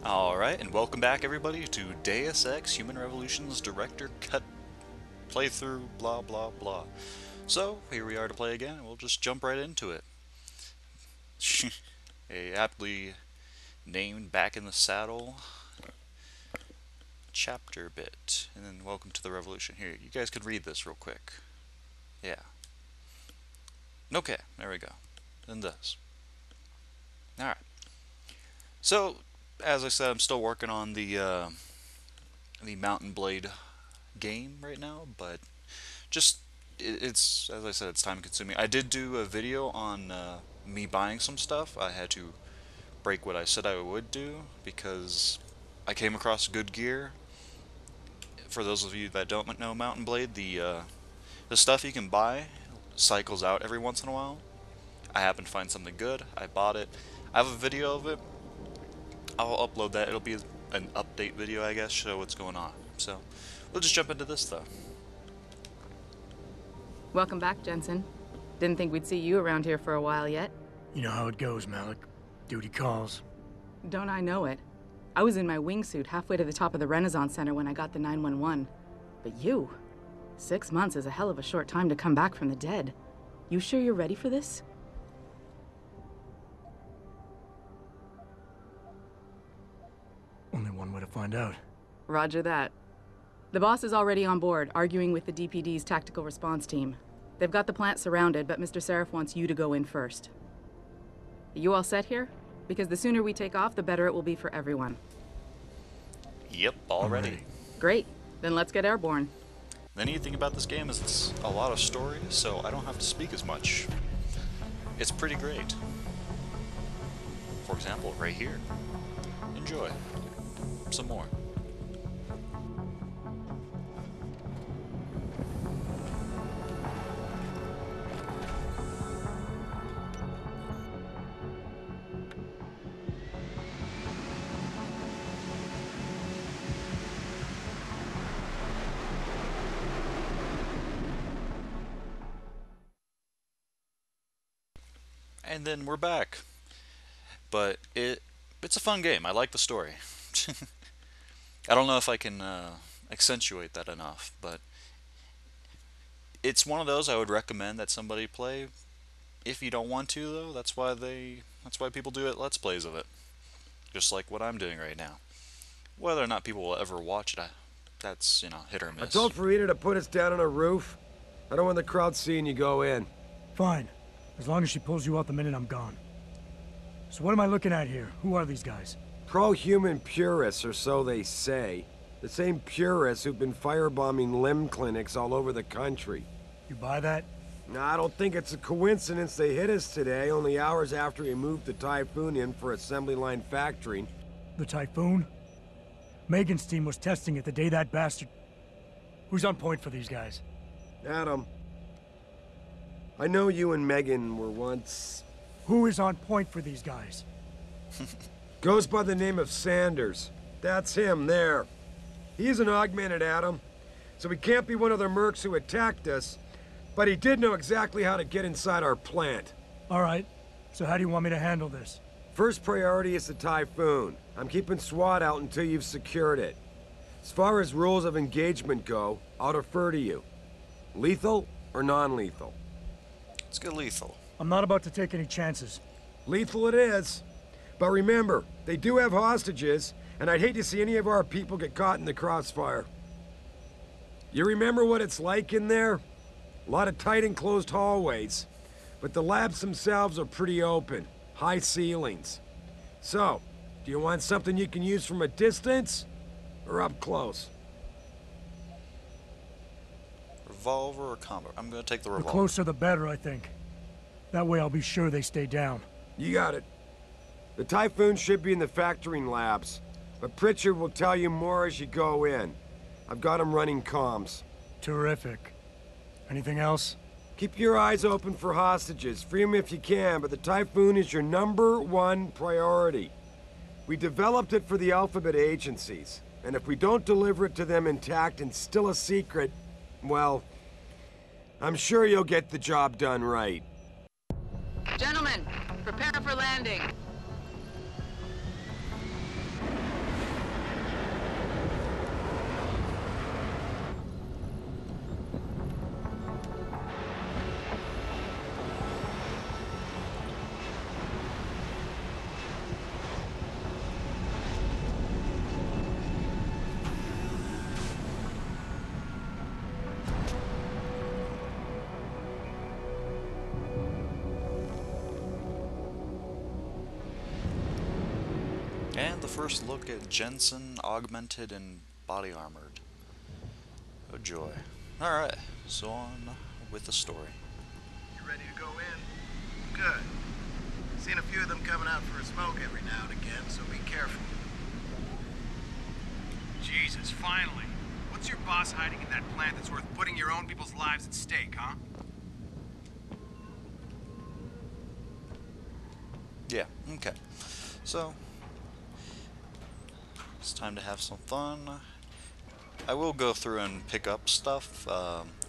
Alright, and welcome back everybody to Deus Ex Human Revolution's Director Cut playthrough, blah blah blah. So, here we are to play again, and we'll just jump right into it. A aptly named Back in the Saddle chapter bit. And then welcome to the revolution. Here, you guys can read this real quick. Yeah. Okay, there we go. And this. Alright. So, as I said, I'm still working on the Mountain Blade game right now, but just it's, as I said, it's time consuming. I did do a video on me buying some stuff. I had to break what I said I would do because I came across good gear. For those of you that don't know Mountain Blade, the stuff you can buy cycles out every once in a while. I happened to find something good. I bought it. I have a video of it. I'll upload that. It'll be an update video, I guess, show what's going on. So, we'll just jump into this, though. Welcome back, Jensen. Didn't think we'd see you around here for a while yet. You know how it goes, Malik. Duty calls. Don't I know it? I was in my wingsuit halfway to the top of the Renaissance Center when I got the 911. But you? 6 months is a hell of a short time to come back from the dead. You sure you're ready for this? Only one way to find out. Roger that. The boss is already on board, arguing with the DPD's tactical response team. They've got the plant surrounded, but Mr. Seraph wants you to go in first. Are you all set here? Because the sooner we take off, the better it will be for everyone. Yep, all ready. Great. Then let's get airborne. The neat thing about this game is it's a lot of story, so I don't have to speak as much. It's pretty great. For example, right here. Enjoy. Some more. And then we're back. But it's a fun game. I like the story. I don't know if I can accentuate that enough, but it's one of those I would recommend that somebody play. If you don't want to, though, that's why people do it. Let's plays of it, just like what I'm doing right now. Whether or not people will ever watch it, that's hit or miss. I told Farida to put us down on a roof. I don't want the crowd seeing you go in. Fine. As long as she pulls you out the minute I'm gone. So what am I looking at here? Who are these guys? Pro-human purists, or so they say. The same purists who've been firebombing limb clinics all over the country. You buy that? Now, I don't think it's a coincidence they hit us today, only hours after we moved the Typhoon in for assembly line factory. The Typhoon? Megan's team was testing it the day that bastard... Who's on point for these guys? Adam. I know you and Megan were once... Who is on point for these guys? Goes by the name of Sanders. That's him, there. He's an augmented, Adam. So he can't be one of the mercs who attacked us, but he did know exactly how to get inside our plant. All right. So how do you want me to handle this? First priority is the Typhoon. I'm keeping SWAT out until you've secured it. As far as rules of engagement go, I'll defer to you. Lethal or non-lethal? Let's get lethal. I'm not about to take any chances. Lethal it is. But remember, they do have hostages, and I'd hate to see any of our people get caught in the crossfire. You remember what it's like in there? A lot of tight enclosed hallways, but the labs themselves are pretty open. High ceilings. So, do you want something you can use from a distance, or up close? Revolver or combat? I'm going to take the The revolver. closer the better, I think. That way I'll be sure they stay down. You got it. The Typhoon should be in the factoring labs, but Pritchard will tell you more as you go in. I've got him running comms. Terrific. Anything else? Keep your eyes open for hostages. Free them if you can, but the Typhoon is your #1 priority. We developed it for the Alphabet agencies, and if we don't deliver it to them intact and still a secret, well, I'm sure you'll get the job done right. Gentlemen, prepare for landing. And the first look at Jensen augmented and body armored. Oh joy. Alright, so on with the story. You ready to go in? Good. Seen a few of them coming out for a smoke every now and again, so be careful. Jesus, finally. What's your boss hiding in that plant that's worth putting your own people's lives at stake, huh? Yeah, okay. So, it's time to have some fun. I will go through and pick up stuff.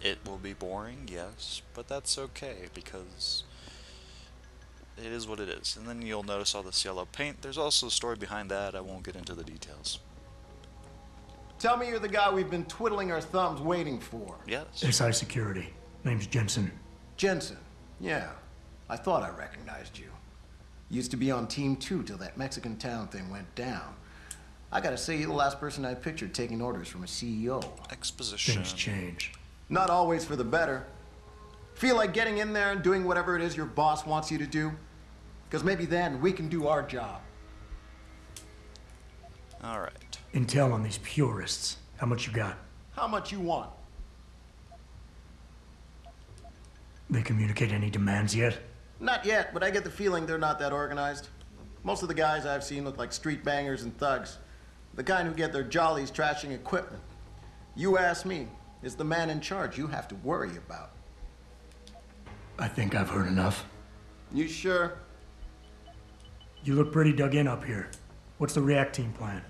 It will be boring, yes, but that's okay because it is what it is. And then you'll notice all this yellow paint. There's also a story behind that. I won't get into the details. Tell me you're the guy we've been twiddling our thumbs waiting for. Yes. SI Security. Name's Jensen. Jensen. Yeah. I thought I recognized you. Used to be on Team 2 till that Mexican town thing went down. I gotta say, you're the last person I pictured taking orders from a CEO. Exposition. Things change. Not always for the better. Feel like getting in there and doing whatever it is your boss wants you to do? Because maybe then we can do our job. Alright. Intel on these purists. How much you got? How much you want? They communicate any demands yet? Not yet, but I get the feeling they're not that organized. Most of the guys I've seen look like street bangers and thugs. The kind who get their jollies trashing equipment. You ask me, it's the man in charge you have to worry about. I think I've heard enough. You sure? You look pretty dug in up here. What's the react team plan?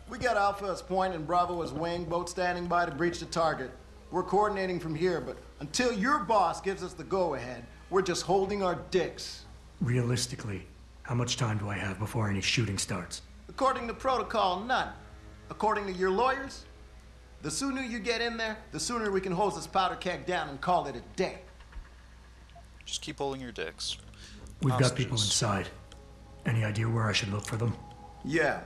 We got Alpha as point and Bravo as wing, both standing by to breach the target. We're coordinating from here, but until your boss gives us the go-ahead, we're just holding our dicks. Realistically, how much time do I have before any shooting starts? According to protocol, none. According to your lawyers, the sooner you get in there, the sooner we can hose this powder keg down and call it a day. Just keep holding your dicks. We've got Hostages. people inside. Any idea where I should look for them? Yeah.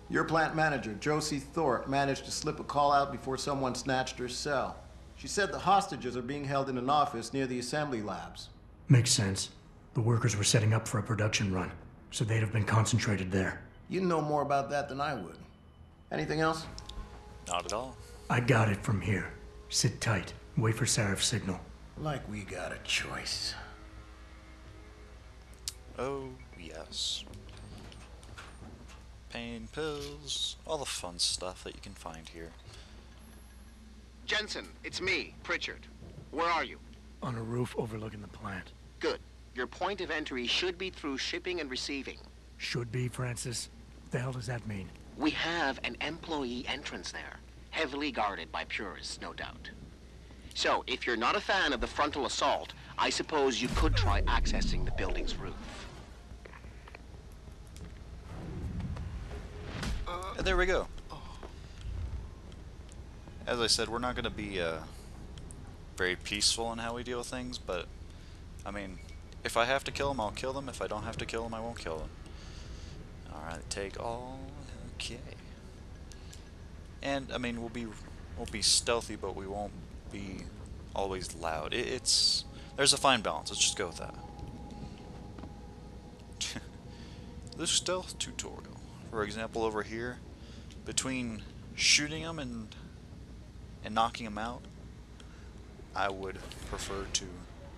Your plant manager, Josie Thorpe, managed to slip a call out before someone snatched her cell. She said the hostages are being held in an office near the assembly labs. Makes sense. The workers were setting up for a production run, so they'd have been concentrated there. You know more about that than I would. Anything else? Not at all. I got it from here. Sit tight. Wait for Sarif's signal. Like we got a choice. Oh, yes. Pain pills, all the fun stuff that you can find here. Jensen, it's me, Pritchard. Where are you? On a roof overlooking the plant. Good. Your point of entry should be through shipping and receiving. Should be, Francis. What the hell does that mean? We have an employee entrance there, heavily guarded by purists, no doubt. So, if you're not a fan of the frontal assault, I suppose you could try accessing the building's roof. And there we go. As I said, we're not going to be very peaceful in how we deal with things, but, I mean, if I have to kill them, I'll kill them. If I don't have to kill them, I won't kill them. Alright, take all. Okay. And, I mean, we'll be stealthy, but we won't be always loud. There's a fine balance. Let's just go with that. This stealth tutorial. For example, over here, between shooting them and knocking them out, I would prefer to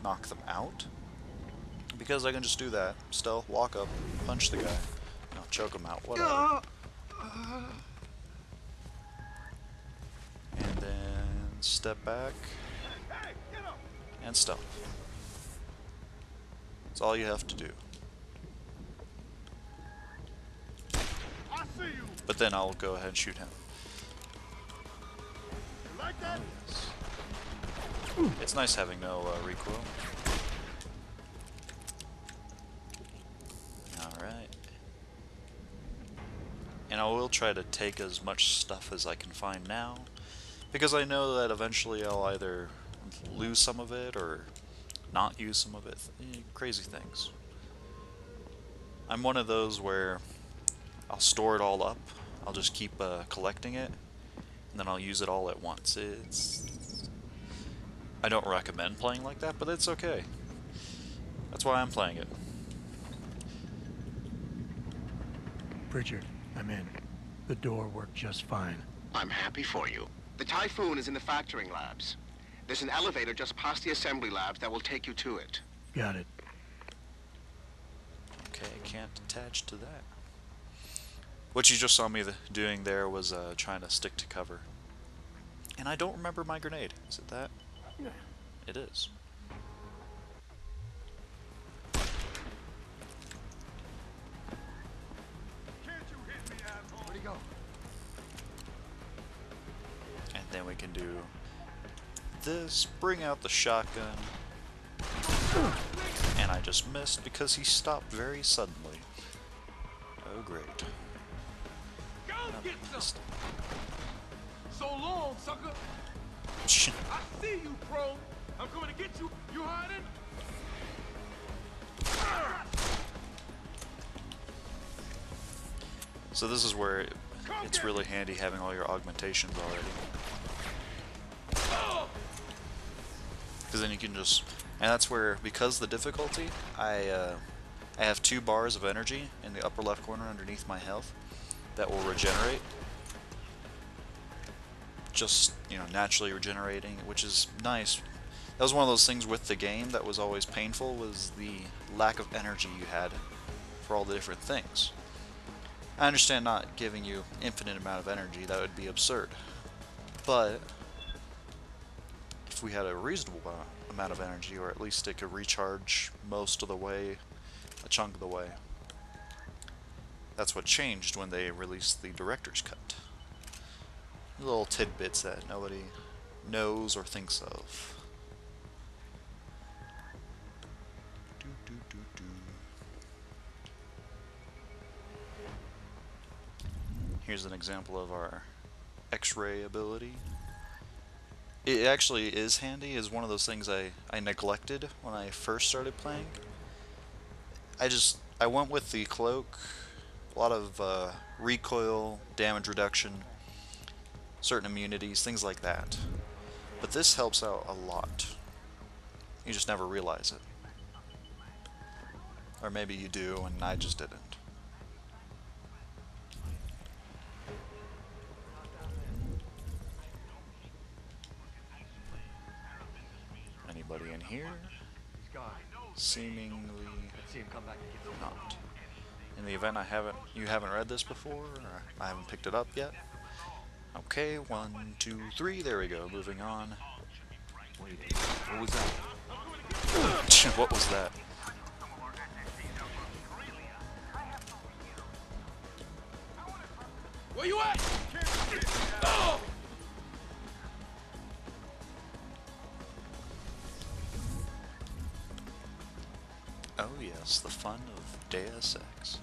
knock them out, because I can just do that. Stealth, walk up, punch the guy, choke him out, whatever. And then step back and stealth. That's all you have to do. But then I'll go ahead and shoot him. It's nice having no recoil. Alright. And I will try to take as much stuff as I can find now, because I know that eventually I'll either lose some of it or not use some of it. Crazy things. I'm one of those where I'll store it all up. I'll just keep collecting it, and then I'll use it all at once. I don't recommend playing like that, but it's okay. That's why I'm playing it. Pritchard, I'm in. The door worked just fine. I'm happy for you. The Typhoon is in the factoring labs. There's an elevator just past the assembly labs that will take you to it. Got it. Okay, can't attach to that. What you just saw me doing there was trying to stick to cover. And I don't remember my grenade. Is it that? It is. Where'd he go? And then we can do this, bring out the shotgun. And I just missed because he stopped very suddenly. Oh great. Go get some. So long, sucker. I see you, bro. I'm coming to get you. You hiding? So this is where it's really handy having all your augmentations already. Because then you can just... And that's where, because the difficulty, I have 2 bars of energy in the upper left corner underneath my health that will regenerate. Just, you know, naturally regenerating, which is nice. That was one of those things with the game that was always painful, was the lack of energy you had for all the different things. I understand not giving you infinite amount of energy, that would be absurd. But if we had a reasonable amount of energy, or at least it could recharge most of the way, a chunk of the way. That's what changed when they released the director's cut. Little tidbits that nobody knows or thinks of. Here's an example of our X-ray ability. It actually is handy. Is one of those things I neglected when I first started playing. I went with the cloak, a lot of recoil, damage reduction, certain immunities, things like that. But this helps out a lot. You just never realize it. Or maybe you do and I just didn't. Anybody in here? Seemingly not. In the event you haven't read this before, or I haven't picked it up yet. Okay, 1, 2, 3, there we go, moving on. Wait, what was that? What was that? Where you at? Oh! Oh yes, the fun of Deus Ex.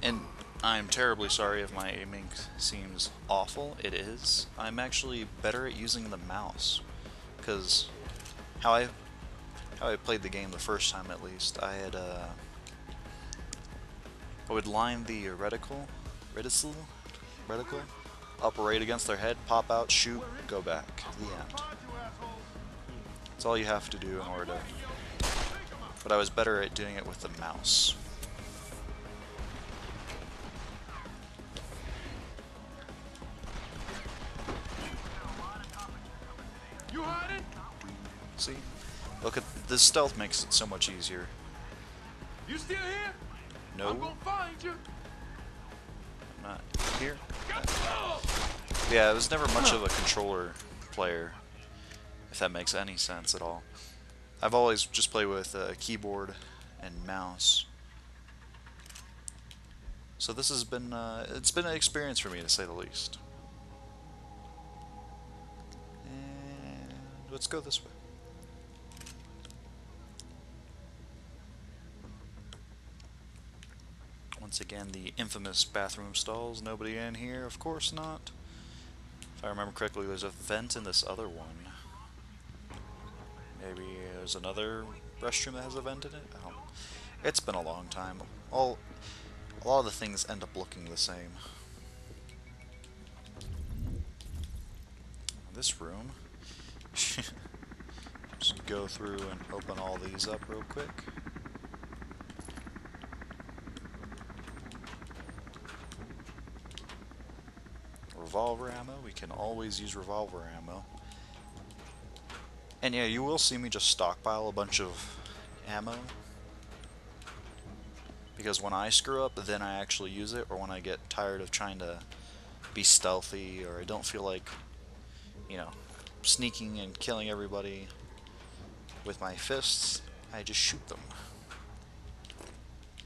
And I'm terribly sorry if my aiming seems awful. It is. I'm actually better at using the mouse, because how I played the game the first time, at least, I would line the reticle up right against their head, pop out, shoot, go back. The end. That's all you have to do in order to... But I was better at doing it with the mouse. You hiding? See? Look at this stealth makes it so much easier. You still here? No, I'm gonna find you. I'm not here. Yeah, I was never much of a controller player, if that makes any sense at all. I've always just played with a keyboard and mouse. So this has been, it's been an experience for me, to say the least. And let's go this way. Once again, the infamous bathroom stalls. Nobody in here? Of course not. If I remember correctly, there's a vent in this other one. Maybe there's another restroom that has a vent in it? I don't... It's been a long time. A lot of the things end up looking the same. This room. Just go through and open all these up real quick. revolver ammo. We can always use revolver ammo. And yeah, you will see me just stockpile a bunch of ammo. Because when I screw up, then I actually use it, or when I get tired of trying to be stealthy, or I don't feel like, you know, sneaking and killing everybody with my fists, I just shoot them.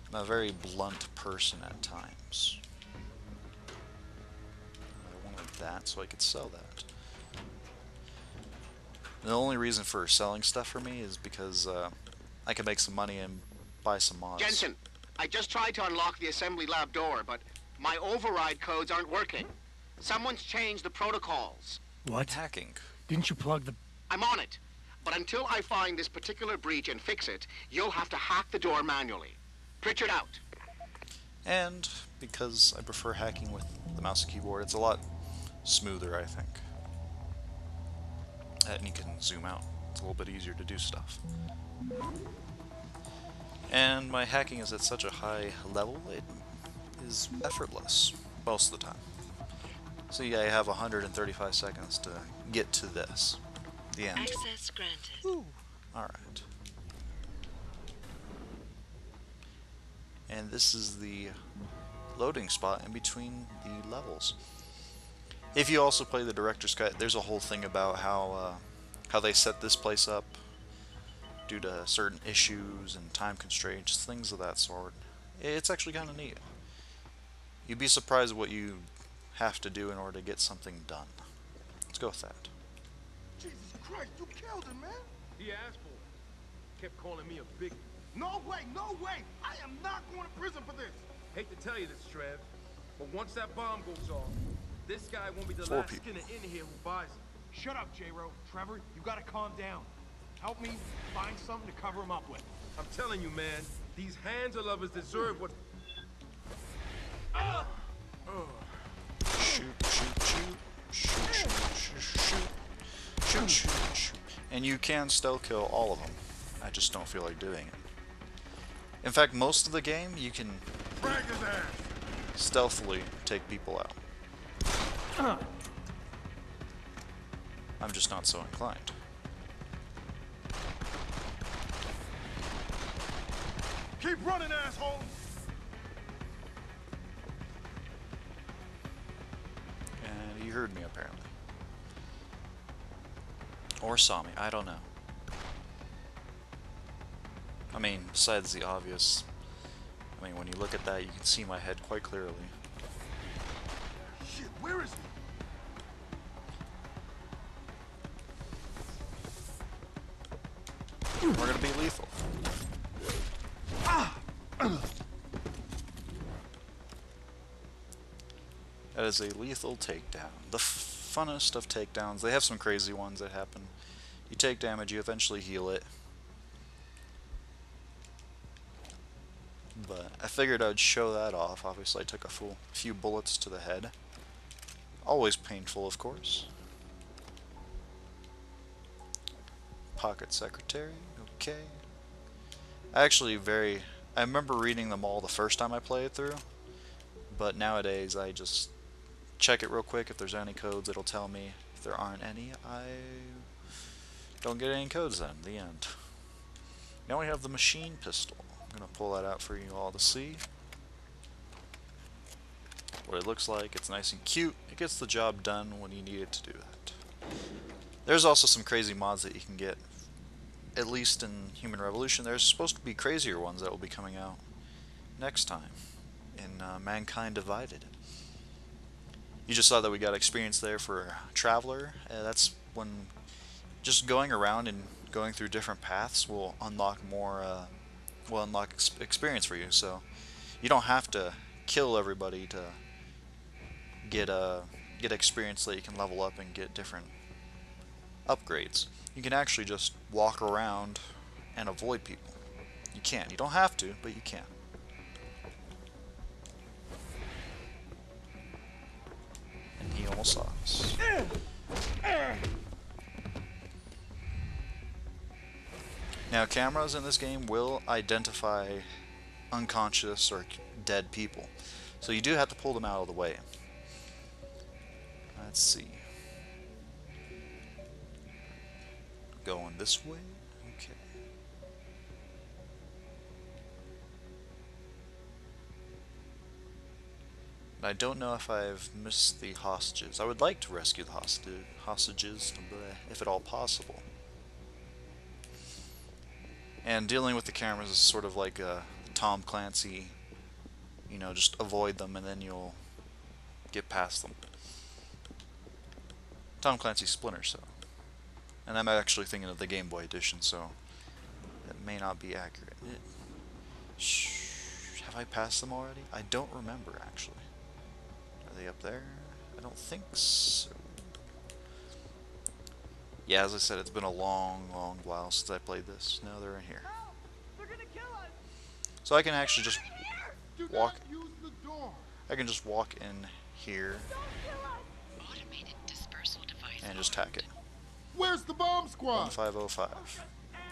I'm a very blunt person at times. I wanted that so I could sell that. The only reason for selling stuff for me is because I can make some money and buy some mods. Jensen, I just tried to unlock the assembly lab door, but my override codes aren't working. Someone's changed the protocols. What? Hacking. Didn't you plug the... I'm on it. But until I find this particular breach and fix it, you'll have to hack the door manually. Pritchard out. And because I prefer hacking with the mouse and keyboard, it's a lot smoother, I think. And you can zoom out. It's a little bit easier to do stuff. And my hacking is at such a high level, it is effortless most of the time. So yeah, I have 135 seconds to get to this. The end. Access granted. Alright. And this is the loading spot in between the levels. If you also play the director's cut, there's a whole thing about how they set this place up due to certain issues and time constraints, things of that sort. It's actually kind of neat. You'd be surprised what you have to do in order to get something done. Let's go with that. Jesus Christ, you killed him, man. He asked for it. Kept calling me a big... No way, no way. I am not going to prison for this. Hate to tell you this, Trev, but once that bomb goes off, this guy won't be the last skinner in here who buys it. Shut up, J-Ro. Trevor, you gotta calm down. Help me find something to cover him up with. I'm telling you, man, these hands of lovers deserve what... Shoot, shoot, shoot. Shoot, shoot, shoot, shoot. Shoot, shoot, shoot. And you can still kill all of them. I just don't feel like doing it. In fact, most of the game, you can stealthily take people out. I'm just not so inclined. Keep running, asshole! And you heard me, apparently. Or saw me, I don't know. I mean, besides the obvious, I mean, when you look at that, you can see my head quite clearly. Shit, where is he? We're gonna be lethal. That is a lethal takedown. The funnest of takedowns. They have some crazy ones that happen. You take damage, you eventually heal it. But I figured I'd show that off. Obviously I took a few bullets to the head. Always painful, of course. Pocket secretary, okay. I remember reading them all the first time I played through, but nowadays I just check it real quick. If there's any codes, it'll tell me. If there aren't any, I don't get any codes then. The end. Now we have the machine pistol. I'm going to pull that out for you all to see what it looks like. It's nice and cute. It gets the job done when you need it to do that. There's also some crazy mods that you can get, at least in Human Revolution. There's supposed to be crazier ones that will be coming out next time in Mankind Divided. You just saw that we got experience there for Traveler. That's when just going around and going through different paths will unlock more, experience for you. So you don't have to kill everybody to get experience that you can level up and get different upgrades. You can actually just walk around and avoid people. You can. You don't have to, but you can. And he almost saw us. Now, cameras in this game will identify unconscious or dead people, so you do have to pull them out of the way. Let's see. Going this way? Okay. I don't know if I've missed the hostages. I would like to rescue the hostages, if at all possible. And dealing with the cameras is sort of like a Tom Clancy, you know, just avoid them and then you'll get past them. Tom Clancy's Splinter Cell. And I'm actually thinking of the Game Boy edition, so that may not be accurate. Have I passed them already? I don't remember, actually. Are they up there? I don't think so. Yeah, as I said, it's been a long, long while since I played this. No, they're in here. So I can actually just walk. I can just walk in here and just hack it. Where's the bomb squad? 1505.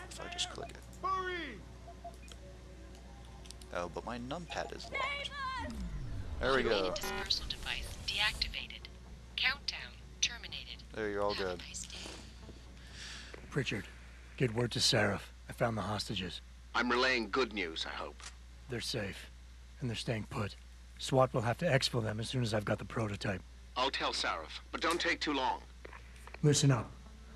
If I just click it. Hurry! Oh, but my numpad is locked. There we go. Automated dispersal device deactivated. Countdown terminated. There, you're all Have a good. nice day. Pritchard, get word to Seraph. I found the hostages. I'm relaying good news, I hope. They're safe, and they're staying put. SWAT will have to exfil them as soon as I've got the prototype. I'll tell Sarif, but don't take too long. Listen up.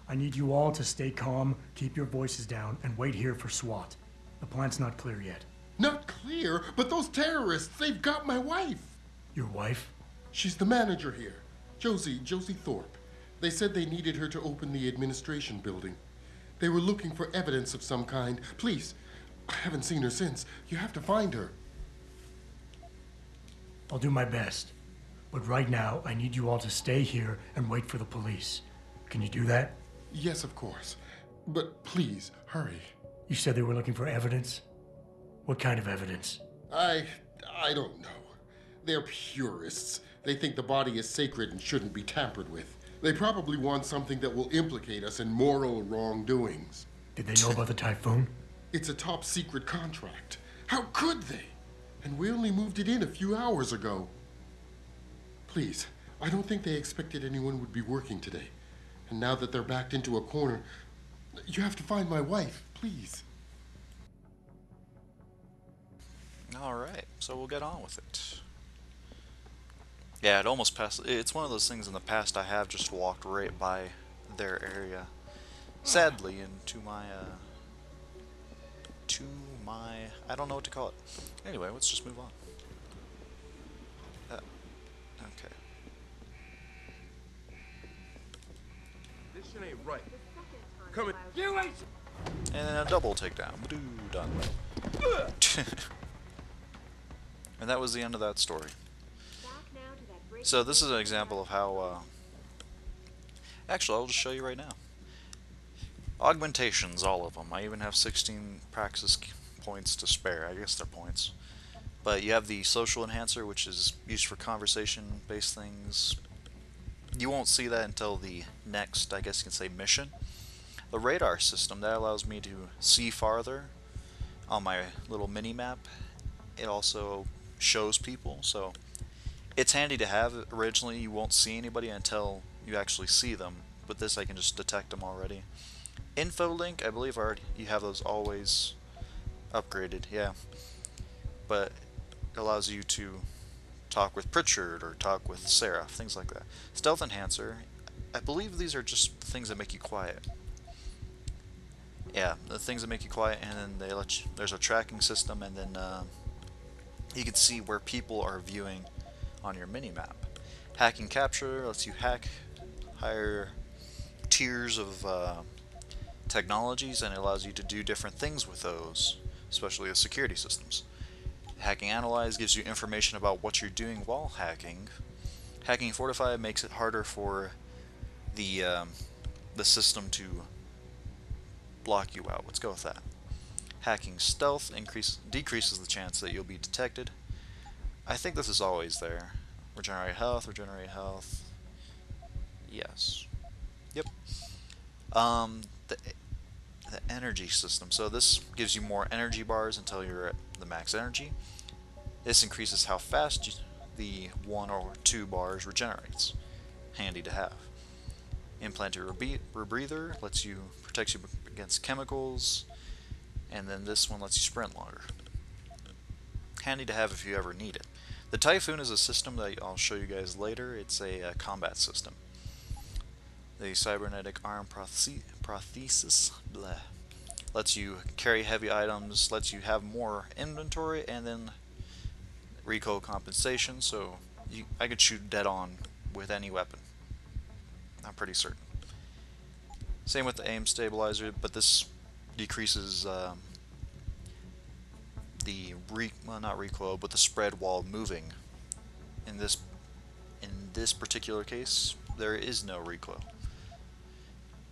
I need you all to stay calm, keep your voices down, and wait here for SWAT. The plant's not clear yet. Not clear, but those terrorists, they've got my wife. Your wife? She's the manager here. Josie Thorpe. They said they needed her to open the administration building. They were looking for evidence of some kind. Please, I haven't seen her since. You have to find her. I'll do my best. But right now, I need you all to stay here and wait for the police. Can you do that? Yes, of course. But please, hurry. You said they were looking for evidence? What kind of evidence? I don't know. They're purists. They think the body is sacred and shouldn't be tampered with. They probably want something that will implicate us in moral wrongdoings. Did they know about the typhoon? It's a top secret contract. How could they? And we only moved it in a few hours ago. Please, I don't think they expected anyone would be working today. And now that they're backed into a corner, you have to find my wife, please. Alright, so we'll get on with it. Yeah, it almost passed. It's one of those things in the past I have just walked right by their area. Sadly, and to my, I don't know what to call it. Anyway, let's just move on. Okay. This shit ain't right. Come in. You ain't. And then a double takedown. Done. And that was the end of that story. So this is an example of how, actually I'll just show you right now. Augmentations, all of them. I even have 16 praxis points to spare. I guess they're points. But you have the social enhancer, which is used for conversation-based things. You won't see that until the next, I guess you can say, mission. The radar system, that allows me to see farther on my little mini-map. It also shows people, so it's handy to have. Originally, you won't see anybody until you actually see them, but this I can just detect them already. Info link, I believe you have those always upgraded, yeah. But it allows you to talk with Pritchard or talk with Sarah, things like that. Stealth enhancer, I believe these are just things that make you quiet. Yeah, the things that make you quiet, and then they let you, there's a tracking system, and then you can see where people are viewing on your mini-map. Hacking capture lets you hack higher tiers of technologies, and it allows you to do different things with those, especially the security systems. Hacking analyze gives you information about what you're doing while hacking. Hacking fortify makes it harder for the system to block you out. Let's go with that. Hacking stealth decreases the chance that you'll be detected. I think this is always there. Regenerate health, yes. Yep. The energy system. So this gives you more energy bars until you're at the max energy. This increases how fast the 1 or 2 bars regenerates. handy to have. Implanted rebreather protects you against chemicals, and then this one lets you sprint longer. Handy to have if you ever need it. The Typhoon is a system that I'll show you guys later. It's a combat system. The cybernetic arm prosthesis lets you carry heavy items, lets you have more inventory, and then recoil compensation, so I could shoot dead on with any weapon. I'm pretty certain. Same with the aim stabilizer, but this decreases not recoil, but the spread while moving. In this particular case, there is no recoil.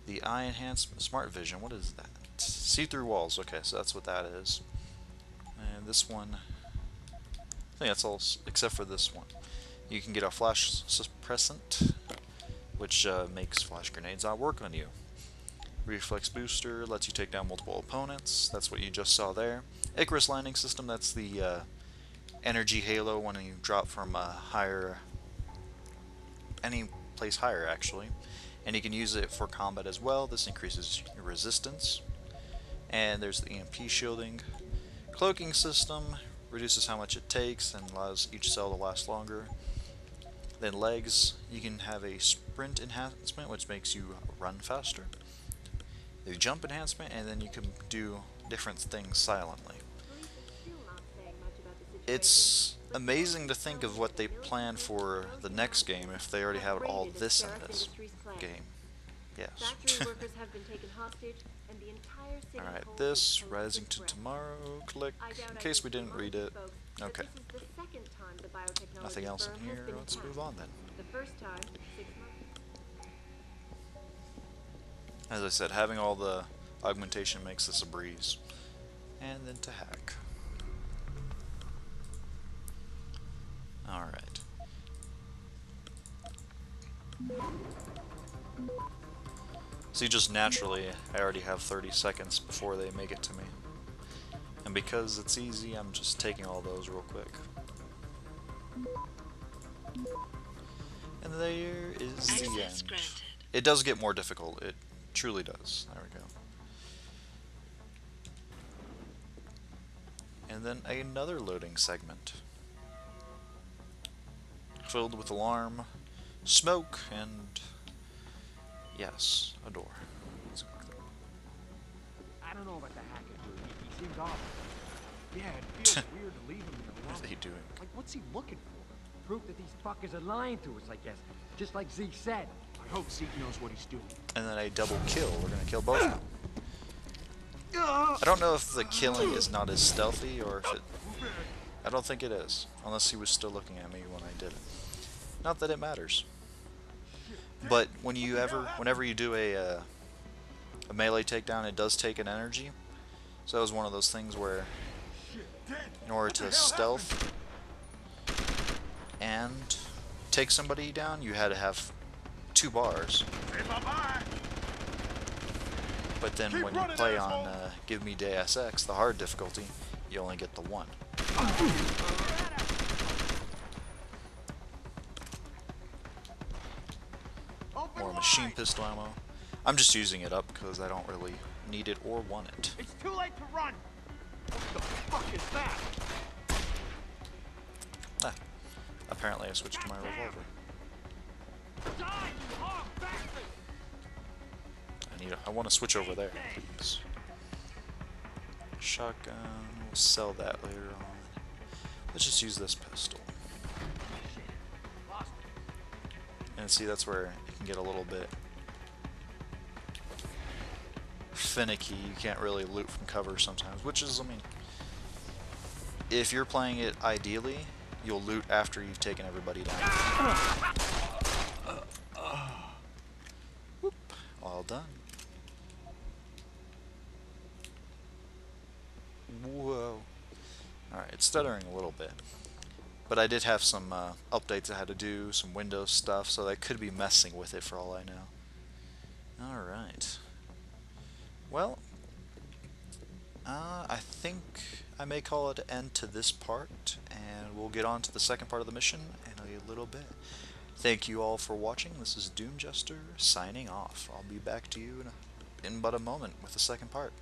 The eye enhancement, smart vision, what is that? See-through walls, okay, so that's what that is. And this one, I think that's all except for this one. You can get a flash suppressant, which makes flash grenades not work on you. Reflex booster lets you take down multiple opponents, that's what you just saw there. Icarus landing system, that's the energy halo when you drop from any place higher actually. And you can use it for combat as well. This increases your resistance. And there's the EMP shielding. Cloaking system reduces how much it takes and allows each cell to last longer. Then legs, you can have a sprint enhancement, which makes you run faster. The jump enhancement, and then you can do different things silently. It's amazing to think of what they plan for the next game if they already have all this in this game. Yes. Alright, this, Rising to Tomorrow, click, in case we didn't read it. Okay. Nothing else in here, let's move on then. As I said, having all the augmentation makes this a breeze. And then to hack. Alright. See, just naturally, I already have 30 seconds before they make it to me. And because it's easy, I'm just taking all those real quick. And there is the end. Granted. It does get more difficult, it truly does. There we go. And then another loading segment. Filled with alarm, smoke, and yes, a door. I don't know about the hacker dude. He seemed off. Yeah, it feels weird to leave him there alone. What is he doing? Like, what's he looking for? Proof that these fuckers are lying to us, I guess. Just like Zeke said. I hope Zeke knows what he's doing. And then a double kill. We're gonna kill both of them. I don't know if the killing is not as stealthy or if it... I don't think it is. Unless he was still looking at me when I did it. Not that it matters. But whenever you do a melee takedown, it does take an energy. So that was one of those things where in order to stealth and take somebody down, you had to have 2 bars. But then when you play on Give Me Deus Ex, the hard difficulty, you only get the 1. More machine pistol ammo. I'm just using it up because I don't really need it or want it. It's too late to run. What the fuck is that? Ah, apparently I switched to my revolver. Die, you hog bastard! I want to switch over there, please. Shotgun, we'll sell that later on. Let's just use this pistol. And see, that's where it can get a little bit finicky. You can't really loot from cover sometimes, which is, I mean, if you're playing it ideally, you'll loot after you've taken everybody down. Whoop, all done. Whoa. Alright, it's stuttering a little bit. But I did have some updates I had to do, some Windows stuff, so that could be messing with it for all I know. Alright. Well, I think I may call it an end to this part, and we'll get on to the second part of the mission in a little bit. Thank you all for watching. This is Doomjester signing off. I'll be back to you in but a moment with the second part.